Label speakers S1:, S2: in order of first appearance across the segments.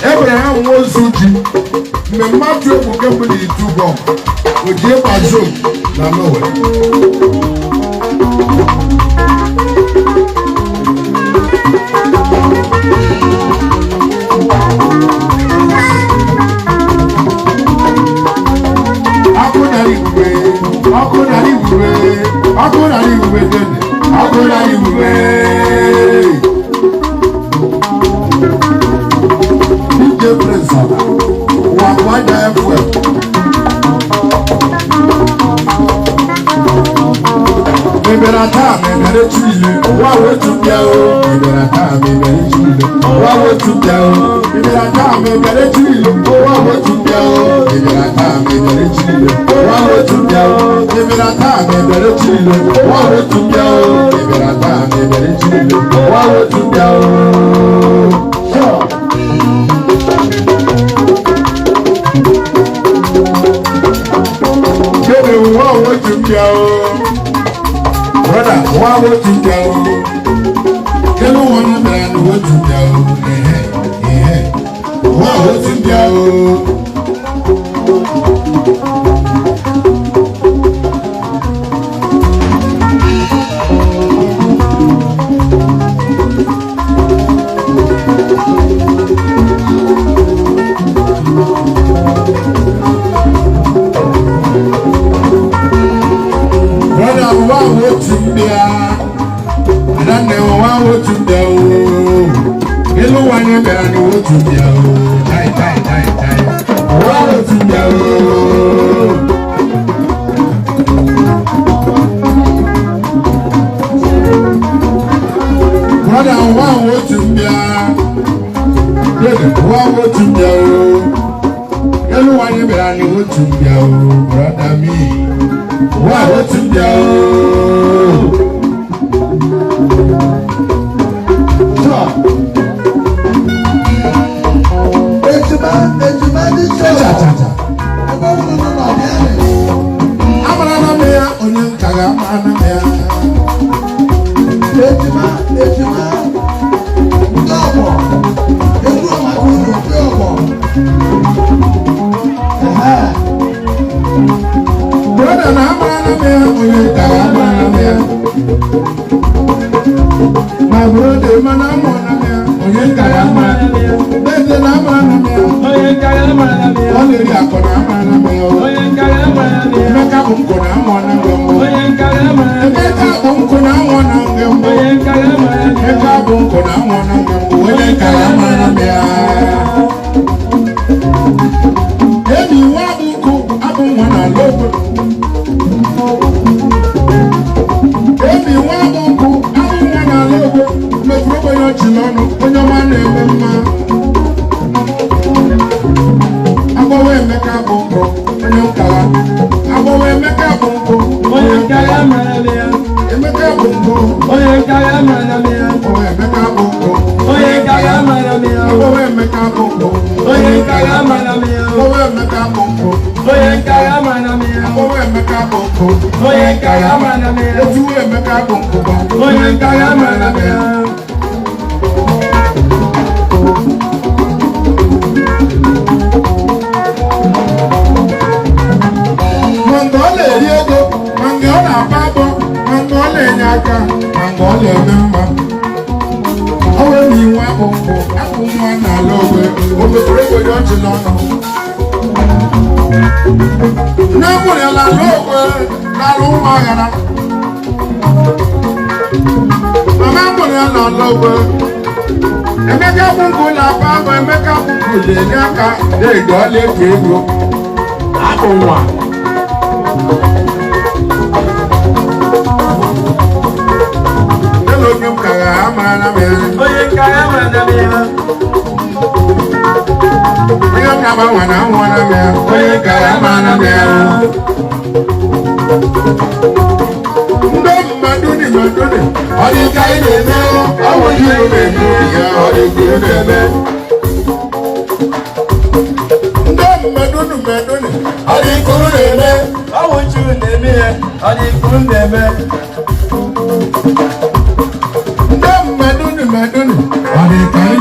S1: Abraham Wozuji, me Matthew Bukembuli Tubo, Ojie Bazo, na Nowe.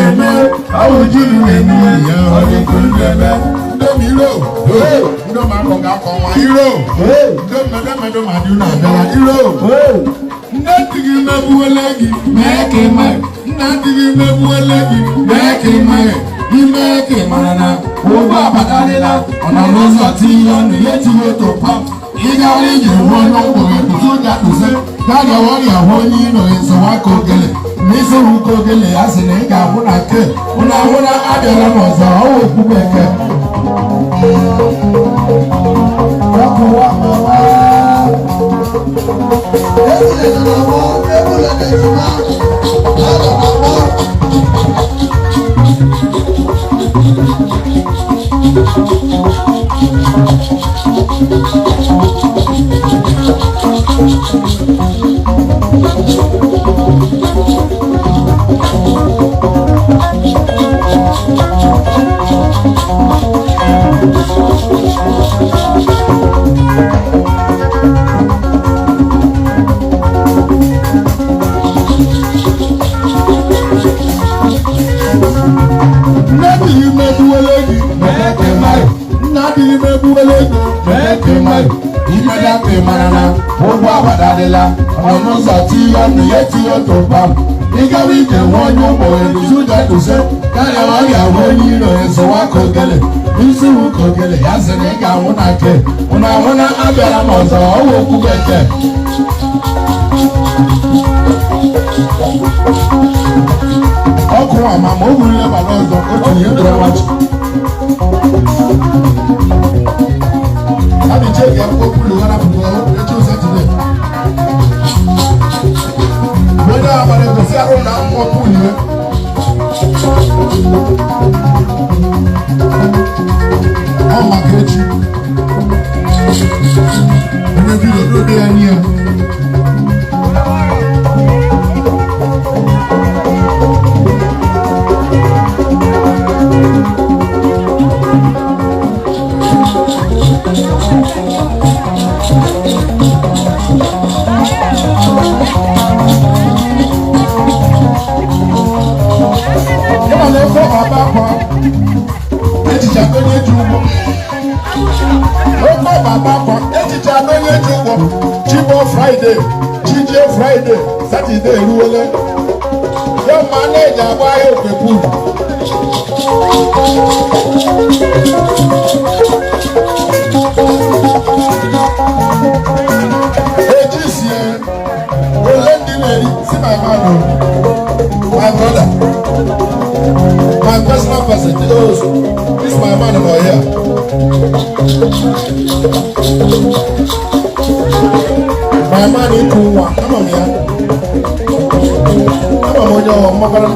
S1: na-eme ọwụ jiri na-eme ya ọdịkụ ndebe ndomiro ndomakọ ga-akọ nwa iro ndomedomedo ma dị na-abịara iro nne dị gị megbuole gị mee ka ịma nna dị gị megbuole gị mee ka ịma ime ka ị mara na ụgbọ abadarịla ọ nọ n'ụzọ tinye ọnụ ya etinye otu pam ịgara ije ruo n'ụgbọgị pụta ụja tụse gaga ọrịa hụ onye ino esowa ka ogele n'isi hụ ka ogele ya sị na ị ga-ahụ na nke ụna ahụ na abịara n'ọzọ ọwụ okwu bekee ụgbọ agbadadịla ọnụụzọ tinye ọnụ ya etinye otu pam ịgawa ije nwe onye ụgbọ eguzi ụjọ duze karịa ọrịa hụ onye iro esowa ka ogele isi hụ ka ogele ya sị na ị ga-anwụ na nke ụna ahụ na abịara m ọzọ ọwụ okwu bekee ọkụ ama ma o gburu lebara ọzọ otu ihe dọrọ nwachi Abi check your phone to run up to the Saturday. When I want to see around now, more pool. Oh my God! You know you don't do any of. Friday, DJ Friday, Saturday, Ruole. Your manager, why you people? Hey, this year, we're lending see my man, my brother, my personal person. This is my man over here. My man in Kuwa, come on here. Come on, your mother,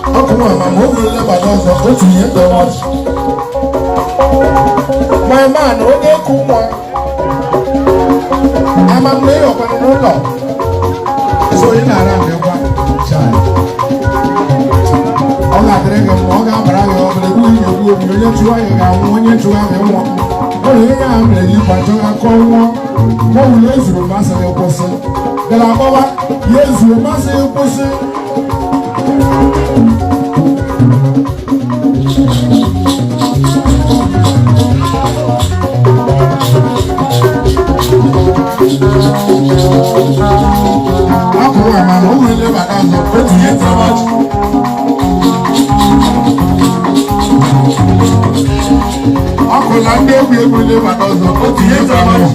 S1: oh, come on, I'm over the Lebanon, go to you, don't watch. My man, okay, Kuwa. I'm a player of an roller. So in a child. All I drink of Moga Braga, the William, you try and one year to have one. Only I'm ready, but I call one. No less will master your person. The Lama, yes, you must say your person. I'm only live at the 28th of March. Ọkùnrin ẹgbẹ́ ewu ilé wà lọ́sọ̀ ó ti yé sábà mọ̀.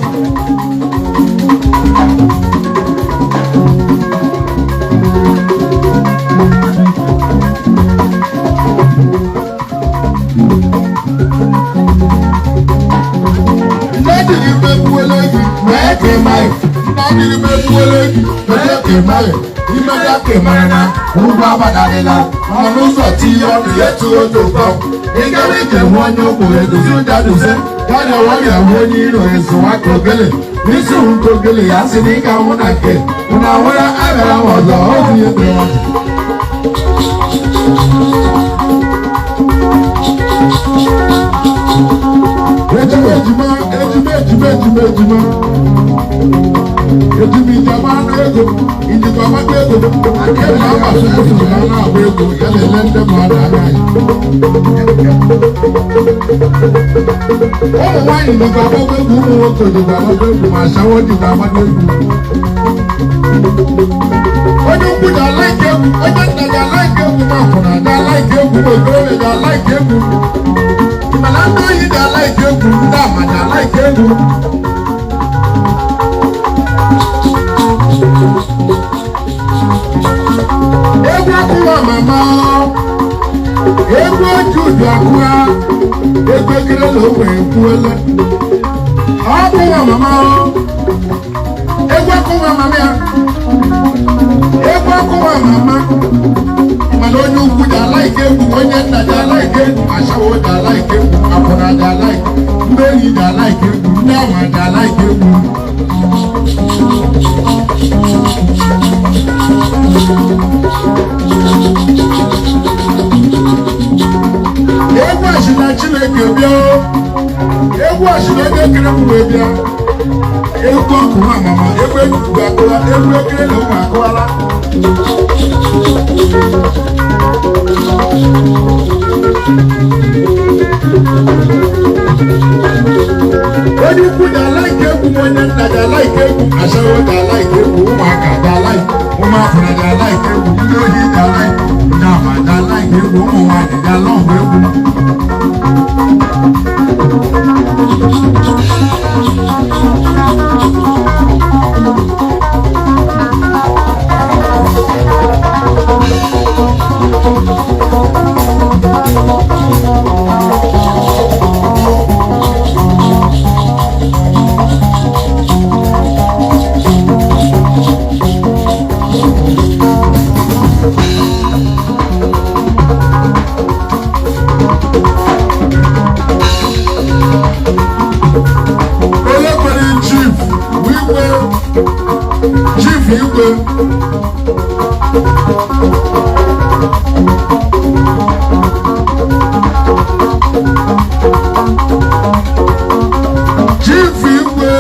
S1: Ndádìrí bẹ́ẹ̀ bu eléyìí bẹ́ẹ̀ kì í máa yẹ. Ndádìrí bẹ́ẹ̀ bu eléyìí bẹ́ẹ̀ kì í máa yẹ. Imeda kì í máa na ụgbọ agbadadịla ọnụụzọ tinye ọnụ ya etu otu pam. Ịgara ije nwe onye ụkwụ edozi ụja duze karịa ọrịa hụ onye iro esowa ka ogele n'isi hụ ka ogele ya sị na ị ga-anwụ na nke ụna ahụra abịara m ọzọ otu ihe dịrị nwata. Ejime ejima ejimi jama ego ijikwa maka ego ake na amasị kwụsịrị na na-agba ego ya na-ele ndị mmadụ anya anyị ụmụ nwaanyị dịkwa agbagbo egwu ụmụ nwoke dịkwa agbagbo egwu ma asawo dịkwa agbagbo egwu onye ukwu ji alaike egwu onye nna ji alaike egwu ma akwụna ji alaike egwu ma okorobịa ji alaike egwu mana ndị oyi ji alaike egwu ndị ama ji alaike egwu egwu akụwa mama egwu oju dị akụwa egwu ekele na ogbe ekwuole akụwa mama egwu akụwa mama ya egwu akụwa mama mana onye ukwu ji alaike egwu onye nna ji alaike egwu asawo ji alaike egwu akwụna ji alaike ndị enyi ji alaike egwu ndị ama ji alaike egwu egwu asịna Chineke bịa egwu asịna ego ekere m wee bịa egwu ọkụwa mama egwu ejikwu akụwa egwu ekere na ụmụ akụwala onye ukwu ji alaike egwu m onye nna ji alaike egwu asawo ji alaike egwu ụmụaka ji alaike ụmụafọna ji alaike egwu ndị ohi ji alaike ndị ama ji alaike egwu ụmụ nwaanyị ji alọhụ egwu Chief Igwe Chief Igwe